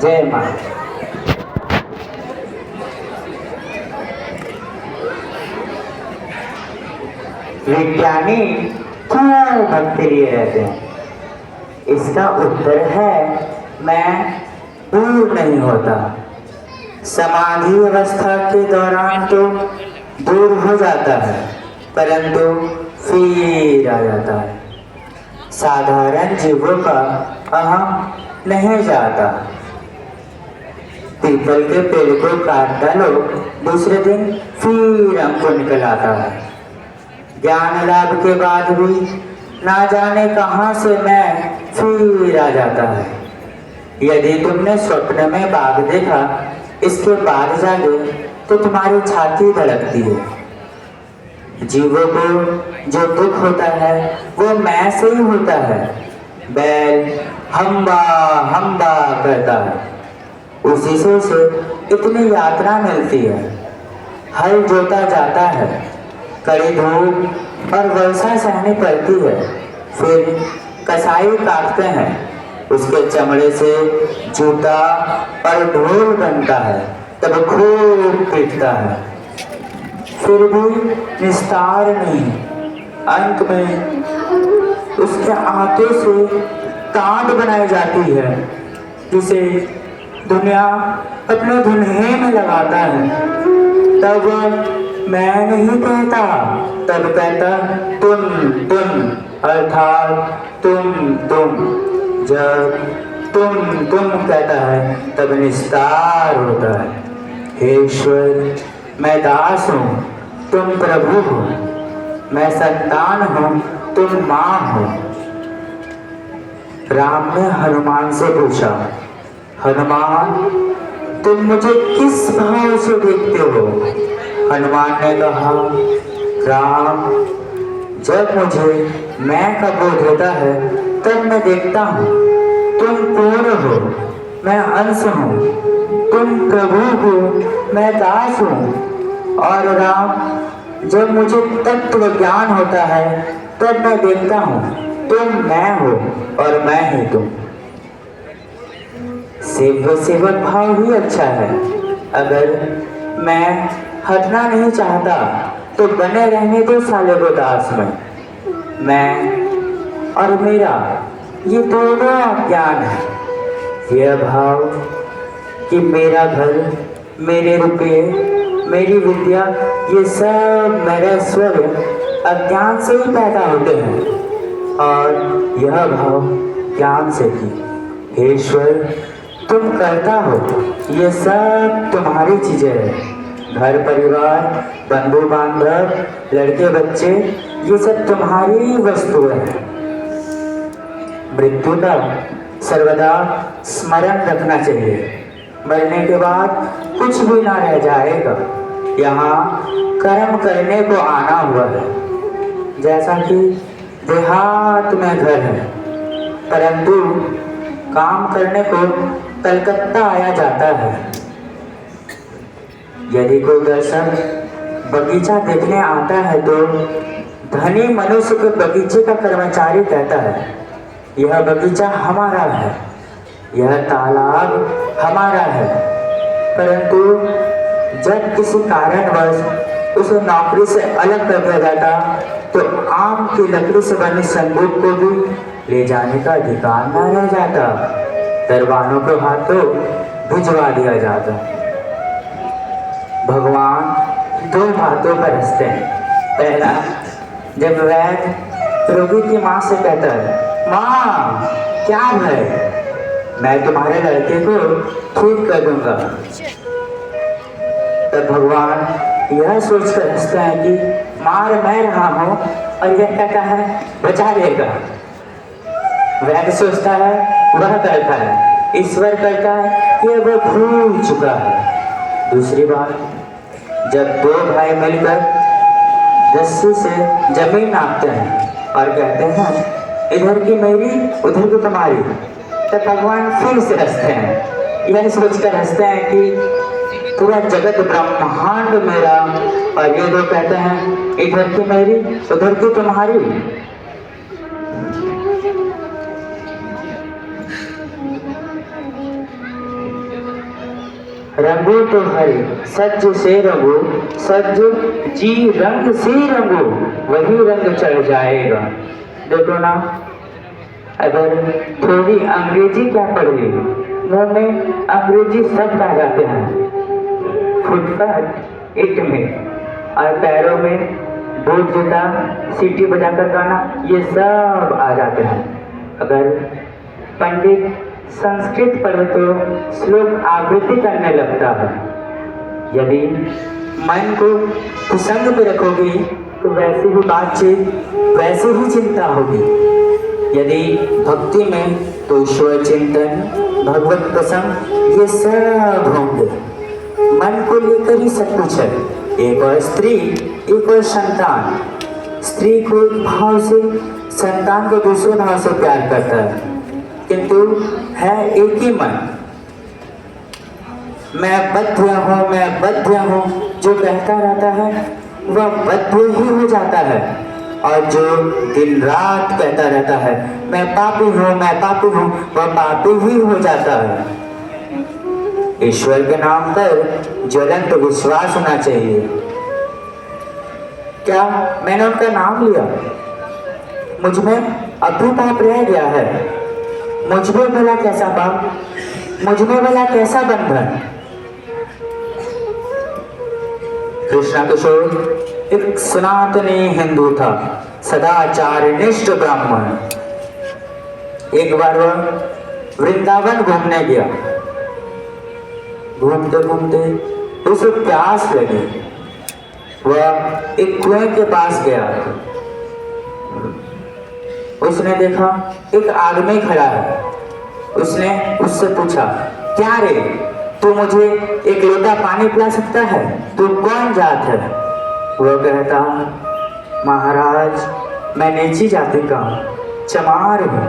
जय माँ। विज्ञानी क्यों भक्ति लिए रहते हैं? इसका उत्तर है मैं दूर नहीं होता। समाधि अवस्था के दौरान तो दूर हो जाता है, परंतु फिर आ जाता है। साधारण जीवों का अहम नहीं जाता। पीपल के पेड़ को काट डालो, दूसरे दिन फिर अंकुर निकल आता है। ज्ञान लाभ के बाद भी ना जाने कहां से मैं फिर आ जाता है। यदि तुमने स्वप्न में बाघ देखा, इसके बाद जागे तो तुम्हारी छाती धड़कती है। जीवों को जो दुख होता है वो मैं से ही होता है। बैल हम्बा हम्बा करता है, उसी से उसे इतनी यात्रा मिलती है। हल जोता जाता है, कड़ी धूप और वर्षा सहनी पड़ती है। फिर कसाई काटते हैं, उसके चमड़े से जूता और ढोल बनता है, तब खूब पीटता है। फिर भी निस्तार नहीं। अंत में उसके हाथों से तांड बनाई जाती है, जिसे दुनिया अपने धुन्हे में लगाता है। तब मैं नहीं कहता, तब कहता तुम अर्थात तुम। जब तुम कहता है तब निस्तार होता है। हे ईश्वर, मैं दास हूँ, तुम प्रभु हो। मैं संतान हूँ, तुम माँ हो। राम ने हनुमान से पूछा, हनुमान तुम मुझे किस भाव से देखते हो? हनुमान ने कहा, राम जब मुझे मैं का बोध होता है तब मैं देखता हूँ तुम पूर्ण हो, मैं अंश हूँ। तुम प्रभु हो, मैं दास हूँ। और राम जब मुझे तत्व ज्ञान होता है तब मैं देखता हूँ तुम मैं हो और मैं ही तुम। सेवक भाव ही अच्छा है। अगर मैं हटना नहीं चाहता तो बने रहने दो साले को दास में। मैं और मेरा ये दोनों अज्ञान है। यह भाव कि मेरा घर, मेरे रुपये, मेरी विद्या, ये सब मेरा स्वर अज्ञान से ही पैदा होते हैं, और यह भाव ज्ञान से ही। हे ईश्वर, तुम करता हो, ये सब तुम्हारी चीजें हैं। घर परिवार, बंधु बांधव, लड़के बच्चे, ये सब तुम्हारी वस्तुएं हैं। मृत्यु का सर्वदा स्मरण रखना चाहिए। मरने के बाद कुछ भी ना रह जाएगा। यहाँ कर्म करने को आना हुआ है। जैसा कि देहात में घर है, परंतु काम करने को कलकत्ता आया जाता है। यदि कोई दर्शक बगीचा देखने आता है तो धनी मनुष्य के बगीचे का कर्मचारी कहता है, यह बगीचा हमारा है, यह तालाब हमारा है। परंतु जब किसी कारणवश उसे नौकरी से अलग कर दिया जाता तो आम की लकड़ी से बनी संदूक को भी ले जाने का अधिकार न रह जाता। दरबानों के हाथों भिजवा दिया जाता। भगवान दो बातों पर हंसते हैं। पहला, जब वैद्य रोगी की माँ से कहता है, माँ क्या भय, मैं तुम्हारे लड़के को ठीक कर दूंगा। तब भगवान यह सोचकर हंसते हैं कि मार मैं रहा हूँ और यह कहता है बचा लेगा। वैद्य सोचता है वह करता है, ईश्वर करता है ये वह भूल चुका है। दूसरी बात, जब दो भाई मिलकर रस्सी से जमीन नापते हैं और कहते हैं इधर की मेरी उधर की तुम्हारी, तब भगवान फिर से हंसते हैं। यह सोचकर हंसते हैं कि पूरा जगत ब्रह्मांड मेरा, और ये दो कहते हैं इधर की मेरी उधर की तुम्हारी। रंगो तो हरे सज से रंगो, सज जी रंग से रंगो, वही रंग चढ़ जाएगा। देखो ना, अगर थोड़ी अंग्रेजी क्या पढ़ ली, मुंह में अंग्रेजी शब्द आ जाते हैं। फुटपाथ इट में, और पैरों में बूट जूता सीटी बजाकर गाना, ये सब आ जाते हैं। अगर पंडित संस्कृत पढ़े तो श्लोक आवृत्ति करने लगता है। यदि मन को कुसंग में रखोगी तो वैसी ही बातचीत, वैसी ही चिंता होगी। यदि भक्ति में तो ईश्वर चिंतन, भगवत प्रसंग, ये सब होंगे। मन को लेकर ही सब कुछ है। एक और स्त्री, एक और संतान। स्त्री को एक भाव से, संतान को दूसरे भाव से प्यार करता है, किंतु है एक ही मन। मैं बद्ध हूँ, मैं बद्ध हूँ, जो कहता रहता है वह बद्ध ही हो जाता है। और जो दिन रात कहता रहता है मैं पापी हूँ, मैं पापी हूँ, वह पापी ही हो जाता है। ईश्वर के नाम पर ज्वलंत विश्वास होना चाहिए। क्या मैंने उनका नाम लिया, मुझ में अब भी पाप रह गया है? मुझ में भला कैसा पाप, मुझ में भला कैसा बंधन? कृष्णा किशोर एक सनातनी हिंदू था, सदाचारनिष्ठ ब्राह्मण। एक बार वह वृंदावन घूमने गया। घूमते घूमते उसे प्यास लगी। वह एक कुएं के पास गया। उसने देखा एक आदमी खड़ा है। उसने उससे पूछा, क्या रे, तू मुझे एक लोटा पानी पिला सकता है? तू कौन जात है? वह कहता, महाराज मैं नीची जाति का चमार हूँ।